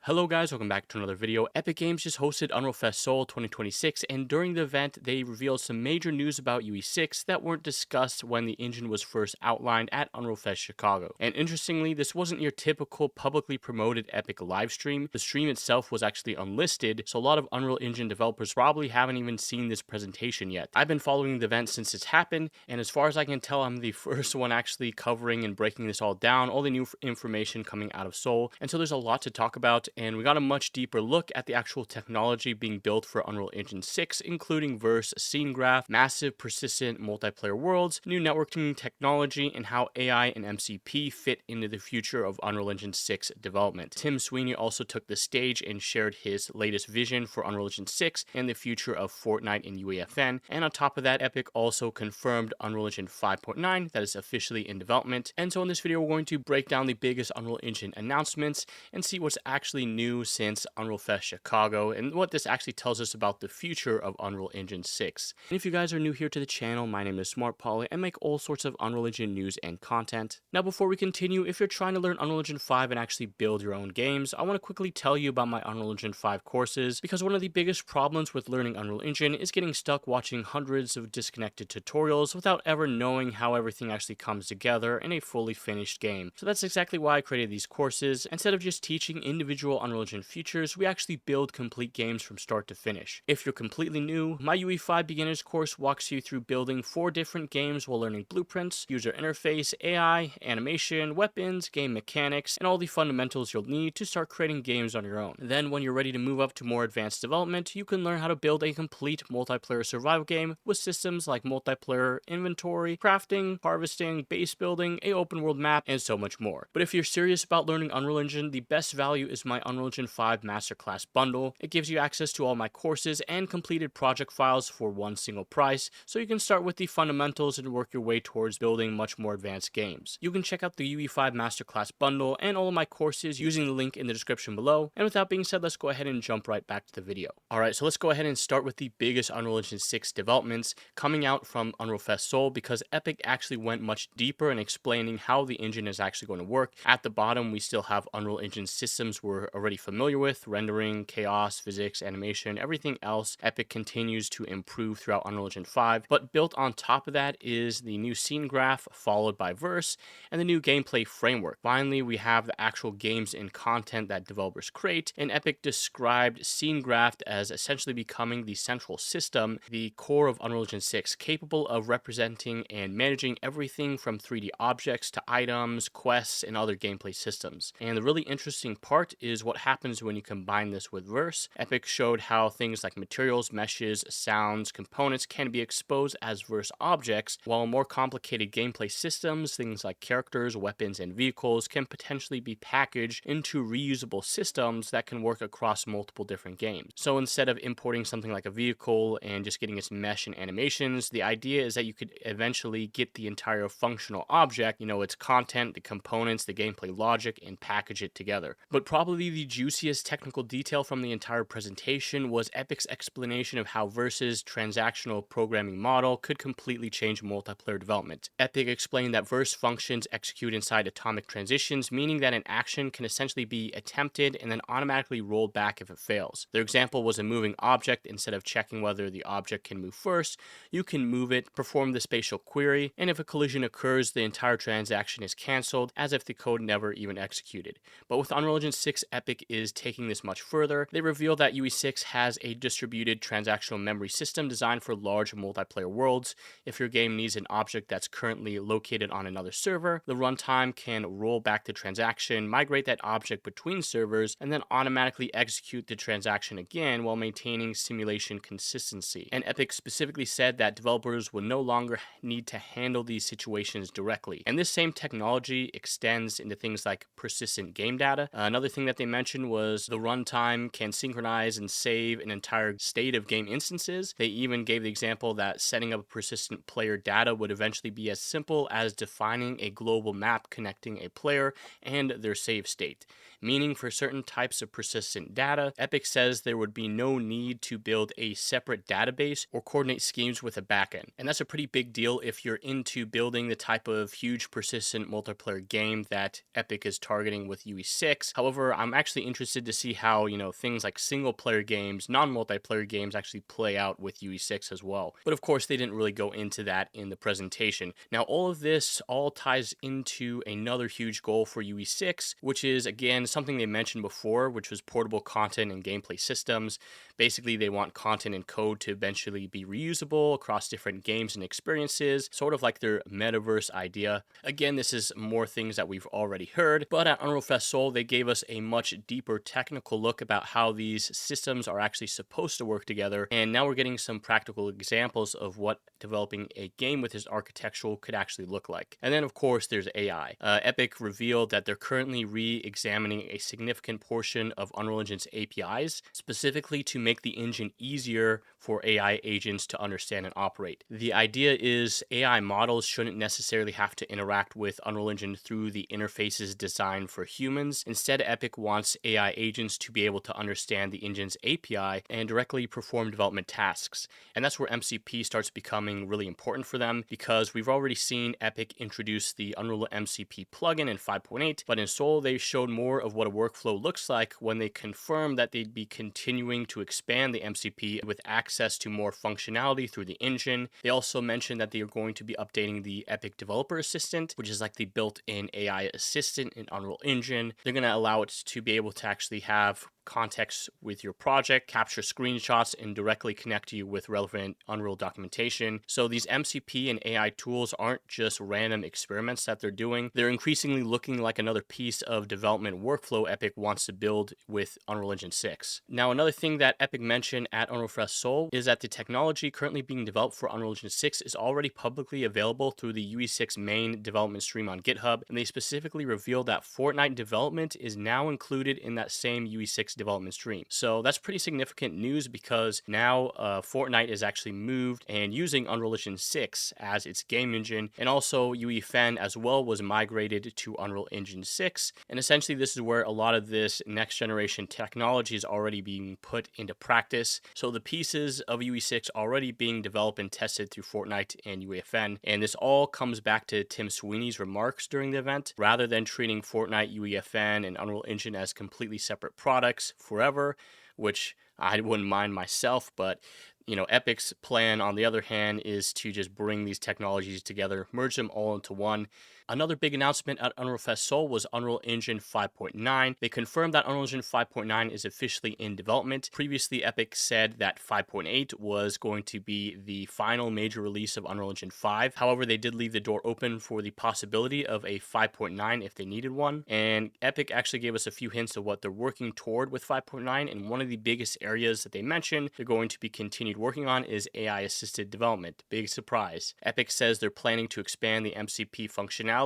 Hello guys, welcome back to another video. Epic Games just hosted Unreal Fest Seoul 2026, and during the event, they revealed some major news about UE6 that weren't discussed when the engine was first outlined at Unreal Fest Chicago. And interestingly, this wasn't your typical publicly promoted Epic livestream. The stream itself was actually unlisted, so a lot of Unreal Engine developers probably haven't even seen this presentation yet. I've been following the event since it's happened, and as far as I can tell, I'm the first one actually covering and breaking this all down, all the new information coming out of Seoul, and so there's a lot to talk about. And we got a much deeper look at the actual technology being built for Unreal Engine 6, including verse, scene graph, massive persistent multiplayer worlds, new networking technology, and how AI and MCP fit into the future of Unreal Engine 6 development. Tim Sweeney also took the stage and shared his latest vision for Unreal Engine 6 and the future of Fortnite and UEFN. And on top of that, Epic also confirmed Unreal Engine 5.9 that is officially in development. And so in this video, we're going to break down the biggest Unreal Engine announcements and see what's actually new since Unreal Fest Chicago and what this actually tells us about the future of Unreal Engine 6. And if you guys are new here to the channel, my name is SmartPoly and make all sorts of Unreal Engine news and content. Now before we continue, if you're trying to learn Unreal Engine 5 and actually build your own games, I want to quickly tell you about my Unreal Engine 5 courses, because one of the biggest problems with learning Unreal Engine is getting stuck watching hundreds of disconnected tutorials without ever knowing how everything actually comes together in a fully finished game. So that's exactly why I created these courses. Instead of just teaching individual Unreal Engine features, we actually build complete games from start to finish. If you're completely new, my UE5 beginners course walks you through building 4 different games while learning blueprints, user interface, AI, animation, weapons, game mechanics, and all the fundamentals you'll need to start creating games on your own. Then when you're ready to move up to more advanced development, you can learn how to build a complete multiplayer survival game with systems like multiplayer inventory, crafting, harvesting, base building, a open world map, and so much more. But if you're serious about learning Unreal Engine, the best value is my Unreal Engine 5 Masterclass bundle. It gives you access to all my courses and completed project files for one single price, so you can start with the fundamentals and work your way towards building much more advanced games. You can check out the UE5 Masterclass bundle and all of my courses using the link in the description below. And with that being said, let's go ahead and jump right back to the video. Alright, so let's go ahead and start with the biggest Unreal Engine 6 developments coming out from Unreal Fest Seoul, because Epic actually went much deeper in explaining how the engine is actually going to work. At the bottom, we still have Unreal Engine systems we're already familiar with: rendering, chaos, physics, animation, everything else. Epic continues to improve throughout Unreal Engine 5, but built on top of that is the new scene graph, followed by verse, and the new gameplay framework. Finally, we have the actual games and content that developers create, and Epic described scene graph as essentially becoming the central system, the core of Unreal Engine 6, capable of representing and managing everything from 3D objects to items, quests, and other gameplay systems. And the really interesting part is what happens when you combine this with verse. Epic showed how things like materials, meshes, sounds, components can be exposed as verse objects, while more complicated gameplay systems, things like characters, weapons, and vehicles, can potentially be packaged into reusable systems that can work across multiple different games. So instead of importing something like a vehicle and just getting its mesh and animations, the idea is that you could eventually get the entire functional object, its content, the components, the gameplay logic, and package it together. But probably the juiciest technical detail from the entire presentation was Epic's explanation of how Verse's transactional programming model could completely change multiplayer development. Epic explained that Verse functions execute inside atomic transitions, meaning that an action can essentially be attempted and then automatically rolled back if it fails. Their example was a moving object. Instead of checking whether the object can move first, you can move it, perform the spatial query, and if a collision occurs, the entire transaction is cancelled as if the code never even executed. But with Unreal Engine 6, Epic is taking this much further. They revealed that UE6 has a distributed transactional memory system designed for large multiplayer worlds. If your game needs an object that's currently located on another server, the runtime can roll back the transaction, migrate that object between servers, and then automatically execute the transaction again while maintaining simulation consistency. And Epic specifically said that developers will no longer need to handle these situations directly. And this same technology extends into things like persistent game data. Another thing that they mentioned was the runtime can synchronize and save an entire state of game instances. They even gave the example that setting up persistent player data would eventually be as simple as defining a global map connecting a player and their save state. meaning for certain types of persistent data, Epic says there would be no need to build a separate database or coordinate schemes with a backend. And that's a pretty big deal if you're into building the type of huge persistent multiplayer game that Epic is targeting with UE6. However, I'm actually interested to see how, things like single player games, non-multiplayer games actually play out with UE6 as well. But of course, they didn't really go into that in the presentation. Now, all of this all ties into another huge goal for UE6, which is, again, something they mentioned before, which was portable content and gameplay systems. Basically, they want content and code to eventually be reusable across different games and experiences, sort of like their metaverse idea. Again, this is more things that we've already heard, but at Unreal Fest Seoul, they gave us a much deeper technical look about how these systems are actually supposed to work together, and now we're getting some practical examples of what developing a game with this architectural could actually look like. And then, of course, there's AI. Epic revealed that they're currently re-examining a significant portion of Unreal Engine's APIs, specifically to make the engine easier for AI agents to understand and operate. The idea is AI models shouldn't necessarily have to interact with Unreal Engine through the interfaces designed for humans. Instead, Epic wants AI agents to be able to understand the engine's API and directly perform development tasks. And that's where MCP starts becoming really important for them, because we've already seen Epic introduce the Unreal MCP plugin in 5.8, but in Seoul they showed more of what a workflow looks like when they confirmed that they'd be continuing to expand the MCP with access to more functionality through the engine. They also mentioned that they are going to be updating the Epic Developer Assistant, which is like the built-in AI assistant in Unreal Engine. They're going to allow it to be able to actually have context with your project, capture screenshots, and directly connect you with relevant Unreal documentation. So these MCP and AI tools aren't just random experiments that they're doing. They're increasingly looking like another piece of development workflow Epic wants to build with Unreal Engine 6. Now, another thing that Epic mentioned at Unreal Fest Seoul is that the technology currently being developed for Unreal Engine 6 is already publicly available through the UE6 main development stream on GitHub, and they specifically revealed that Fortnite development is now included in that same UE6 development stream. So that's pretty significant news, because now Fortnite is actually moved and using Unreal Engine 6 as its game engine, and also UEFN as well was migrated to Unreal Engine 6. And essentially this is where a lot of this next generation technology is already being put into practice. So the pieces of UE6 already being developed and tested through Fortnite and UEFN. And this all comes back to Tim Sweeney's remarks during the event. Rather than treating Fortnite, UEFN, and Unreal Engine as completely separate products forever, which I wouldn't mind myself, but Epic's plan, on the other hand, is to just bring these technologies together, merge them all into one. Another big announcement at Unreal Fest Seoul was Unreal Engine 5.9. They confirmed that Unreal Engine 5.9 is officially in development. Previously, Epic said that 5.8 was going to be the final major release of Unreal Engine 5. However, they did leave the door open for the possibility of a 5.9 if they needed one. And Epic actually gave us a few hints of what they're working toward with 5.9. And one of the biggest areas that they mentioned they're going to be continued working on is AI-assisted development. Big surprise. Epic says they're planning to expand the MCP functionality,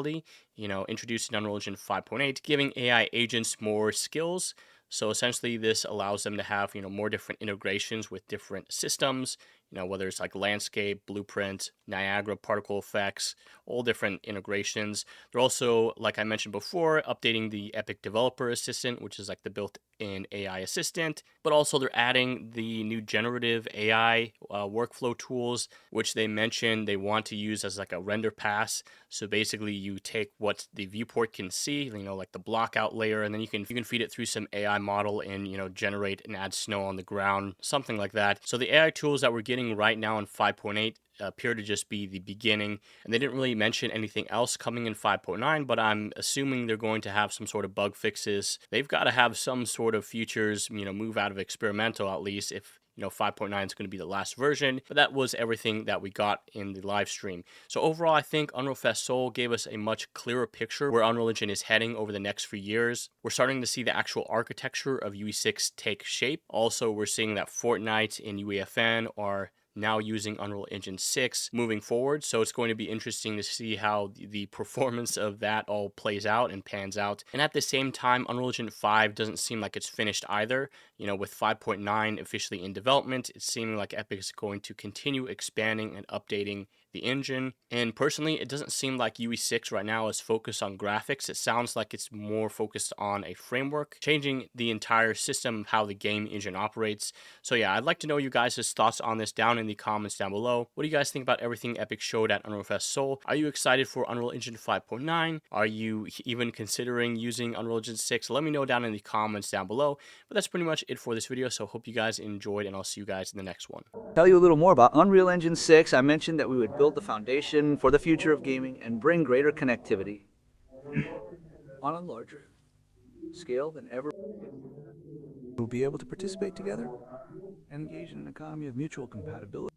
introduced in Unreal Engine 5.8, giving AI agents more skills. So essentially this allows them to have, more different integrations with different systems, whether it's like landscape, blueprint, Niagara, particle effects, all different integrations. They're also, like I mentioned before, updating the Epic Developer Assistant, which is like the built-in AI assistant, but also they're adding the new generative AI workflow tools, which they mentioned they want to use as like a render pass. So basically you take what the viewport can see, like the blockout layer, and then you can feed it through some AI model and, generate and add snow on the ground, something like that. So the AI tools that we're getting right now in 5.8 appear to just be the beginning, and they didn't really mention anything else coming in 5.9, but I'm assuming they're going to have some sort of bug fixes. They've got to have some sort of features, move out of experimental at least, if 5.9 is going to be the last version. But that was everything that we got in the live stream. So overall, I think Unreal Fest Seoul gave us a much clearer picture where Unreal Engine is heading over the next few years. We're starting to see the actual architecture of UE6 take shape. Also, we're seeing that Fortnite and UEFN are now using Unreal Engine 6 moving forward. So it's going to be interesting to see how the performance of that all plays out and pans out. And at the same time, Unreal Engine 5 doesn't seem like it's finished either. With 5.9 officially in development, it's seeming like Epic is going to continue expanding and updating the engine. And personally, it doesn't seem like UE6 right now is focused on graphics. It sounds like it's more focused on a framework, changing the entire system of how the game engine operates. So yeah, I'd like to know you guys' thoughts on this down in the comments down below. What do you guys think about everything Epic showed at Unreal Fest Seoul? Are you excited for Unreal Engine 5.9? Are you even considering using Unreal Engine 6? Let me know down in the comments down below. But that's pretty much it for this video, so hope you guys enjoyed, and I'll see you guys in the next one. Tell you a little more about Unreal Engine 6. I mentioned that we would build the foundation for the future of gaming and bring greater connectivity on a larger scale than ever. We'll be able to participate together and engage in an economy of mutual compatibility.